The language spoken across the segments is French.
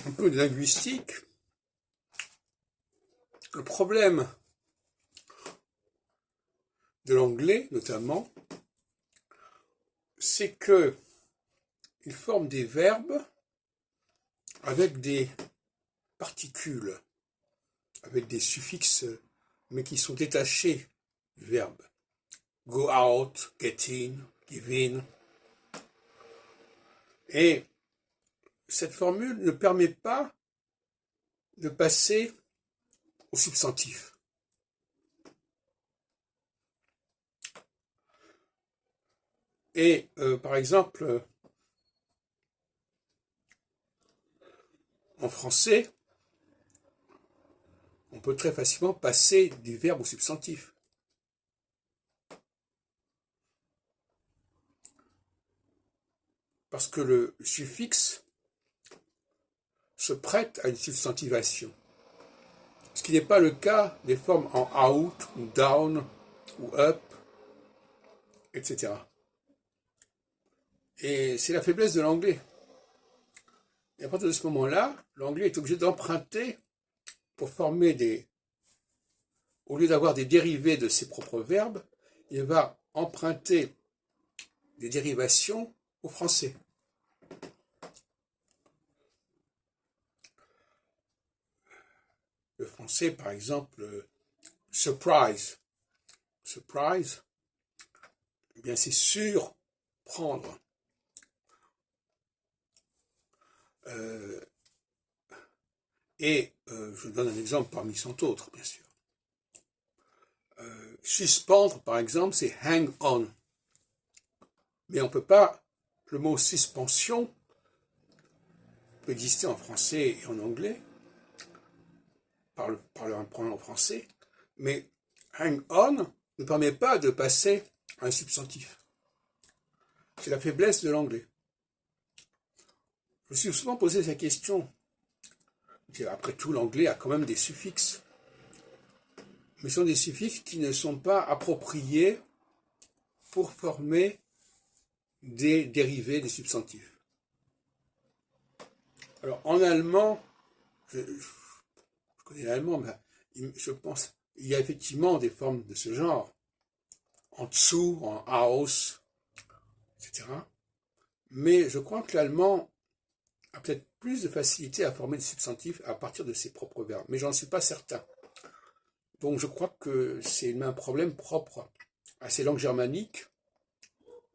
un peu de linguistique, le problème de l'anglais, notamment, c'est que il forme des verbes avec des particules, avec des suffixes, mais qui sont détachés du verbe. Go out, get in, give in. Et cette formule ne permet pas de passer au substantif. Et par exemple, en français, on peut très facilement passer du verbe au substantif. Parce que le suffixe se prête à une substantivation. Ce qui n'est pas le cas des formes en out, ou down, ou up, etc. Et c'est la faiblesse de l'anglais. Et à partir de ce moment-là, l'anglais est obligé d'emprunter pour former des... Au lieu d'avoir des dérivés de ses propres verbes, il va emprunter des dérivations au français. Le français, par exemple, surprise. Surprise, eh bien c'est surprendre. Je donne un exemple parmi cent autres, bien sûr. Suspendre, par exemple, c'est hang on. Mais on ne peut pas, le mot suspension peut exister en français et en anglais, par le pronom français, mais hang on ne permet pas de passer à un substantif. C'est la faiblesse de l'anglais. Je me suis souvent posé cette question. Après tout, l'anglais a quand même des suffixes. Mais ce sont des suffixes qui ne sont pas appropriés pour former des dérivés des substantifs. Alors, en allemand, je connais l'allemand, mais je pense il y a effectivement des formes de ce genre. En dessous, en Haus, etc. Mais je crois que l'allemand a peut-être plus de facilité à former des substantifs à partir de ses propres verbes. Mais j'en suis pas certain. Donc je crois que c'est un problème propre à ces langues germaniques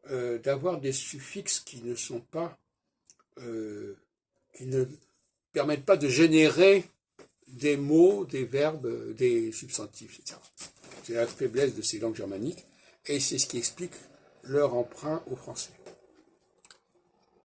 d'avoir des suffixes qui ne sont pas, qui ne permettent pas de générer des mots, des verbes, des substantifs, etc. C'est la faiblesse de ces langues germaniques et c'est ce qui explique leur emprunt au français.